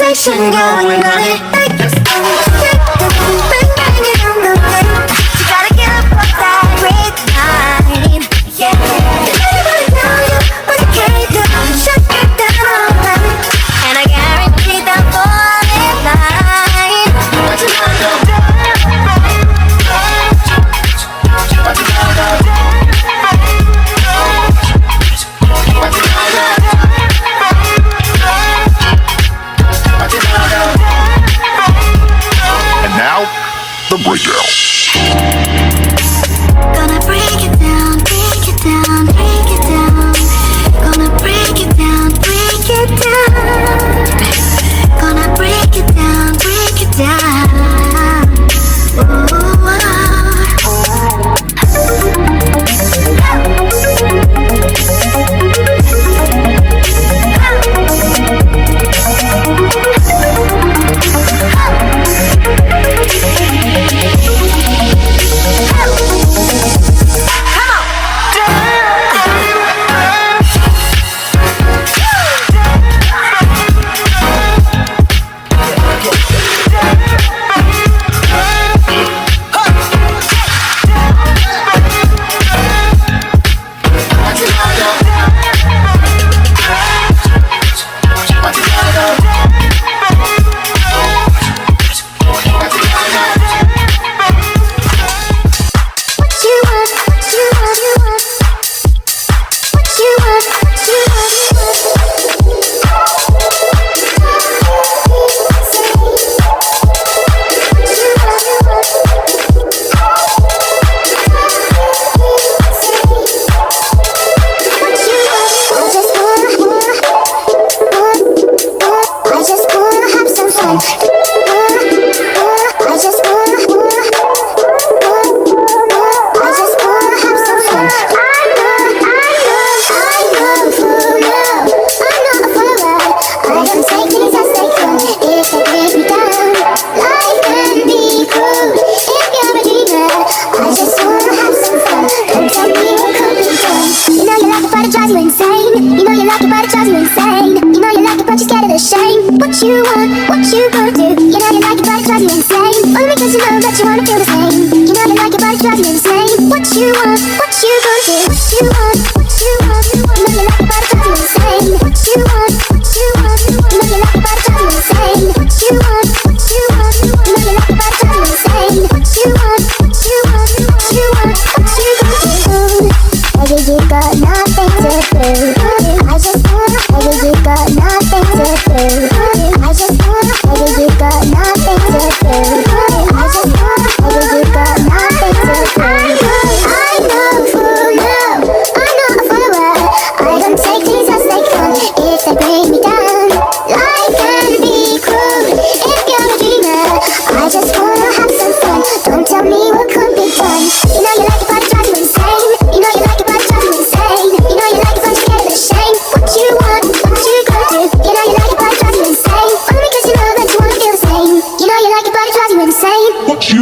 conversation going on it. Bang, bang it on the way. You gotta get up off that great line. Yeah. Everybody know you, but you can't do. Shut it down all night. And I guarantee that for midnight. What you gonna do? What you gonna do? Now, the breakdown. Gonna break it down, break it down, break it down. Gonna break it down, break it down. Gonna break it down, break it down. Ooh,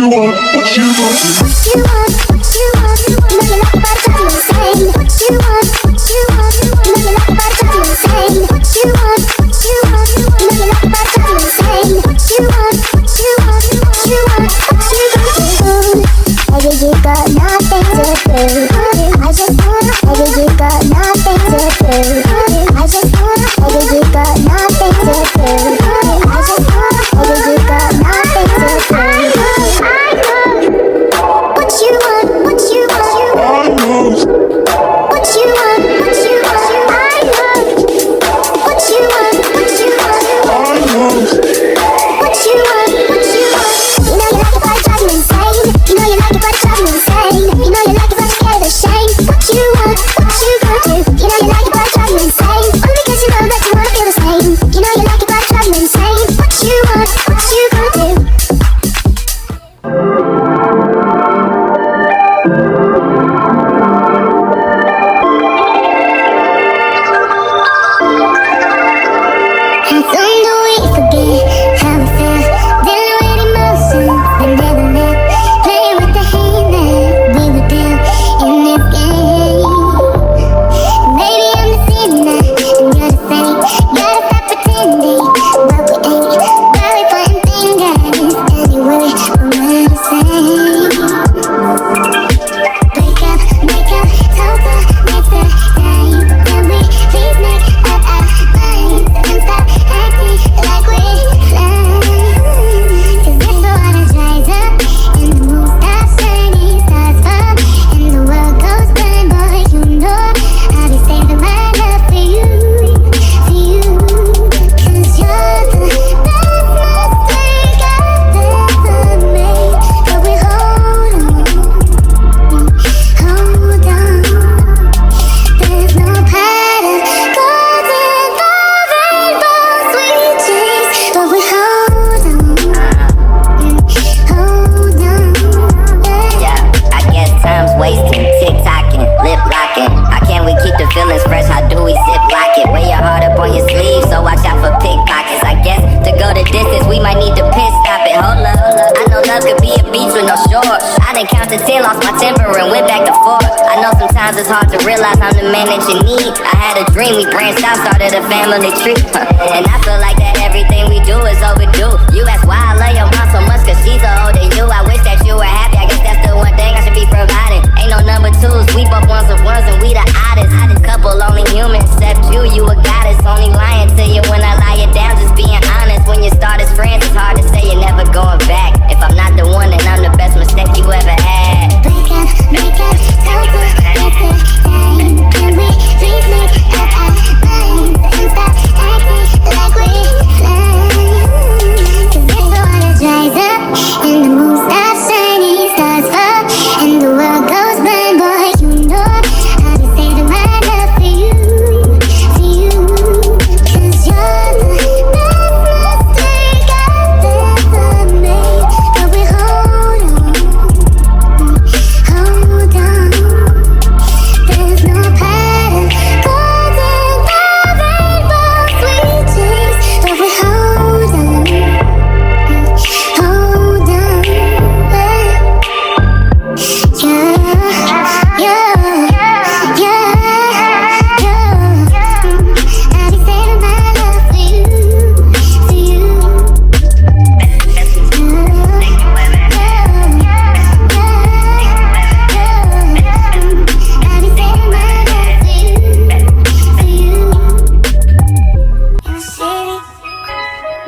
what you want. love could be a beach with no shore. I done counted 10, lost my temper and went back to 4. I know sometimes it's hard to realize I'm the man that you need. I had a dream, we branched out, started a family tree. And I feel like that everything we do is overdue. You ask why I love your mom so much, cause she's older than you. I wish that you were happy, I guess that's the one thing I should be providing. Ain't no number twos, we both ones of ones and we the oddest. Couple only human, except you a goddess. Only lying to you when I lie it down, just being honest. When you start as friends, it's hard to say you're never going back. If I'm not the one, then I'm the best mistake you ever had. Break up, so good, it's a time. Can we please make up our minds and stop acting like we're flying? Cause if the water dries up and the moon stops shining, stars fall and the world goes blind, boy, you know I'll be saving my love for you, for you. Cause you're the best mistake I've ever made. But we hold on, there's no pattern, golden rainbow, sweet dreams. But we hold on, I'll be saving my love for you, for you. I'll be saving my love for you, for you. In the city,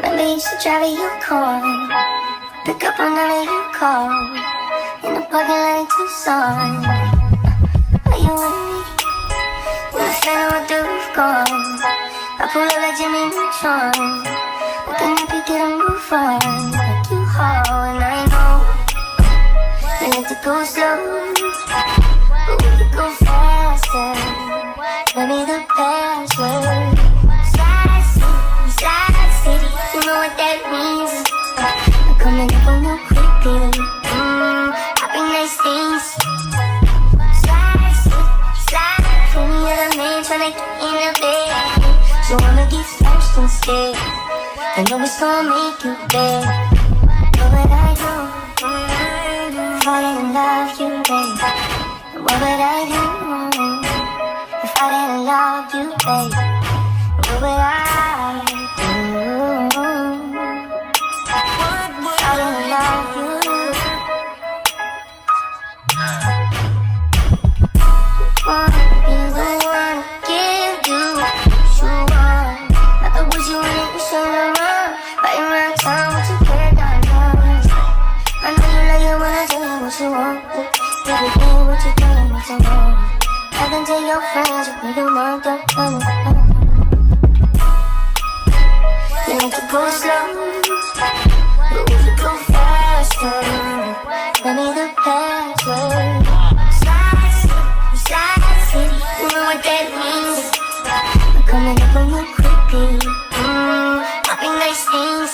maybe you should drive a Yukon. Pick up whenever you call. In the parking lot in Tucson. Are you with me? We're standing with the roof gone. I pull up like Jimmy Neutron. Looking up, you get a move on. Like you haul, and I know we like to go slow, but we could go faster. Maybe the password. Slide city, you know what that means. I'm coming up on you quickly. Happy nice things. Slide, for me you're the man tryna get in the bed. So I'ma get first instead. I know it's gonna make you bad. What would I do? If I didn't love you, babe? What would I do? If I didn't love you, babe? What would I do? If I didn't love you? Be the one to give you what you want. Not the words you want, you say no more. Right around town with your hair down low. I know you like it when I tell you what you want. Baby, baby, what you doing, what you want. I can tell your friends if we don't want that money. You like to go slow, but we could go faster. Let me the password. Slide city, you know what that means. I'm coming up on you quickly. Happy nice things.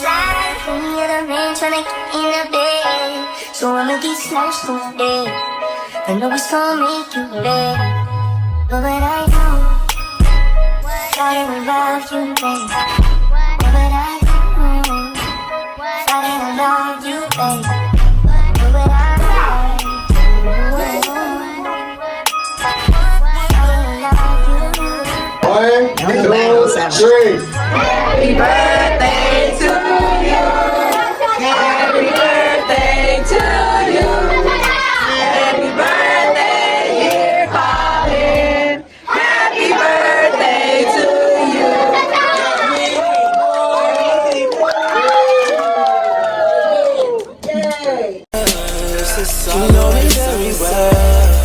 Slide, for me you're the man tryna get in the bed. So I'ma get smashed instead. I know it's gonna make you bad. What would I do if I didn't love you, babe? What would I do if I didn't love you, babe? What would I do? One, two, three. Happy birthday to you. Happy birthday to you. Happy birthday, dear Colin. Happy birthday to you. You know me very well.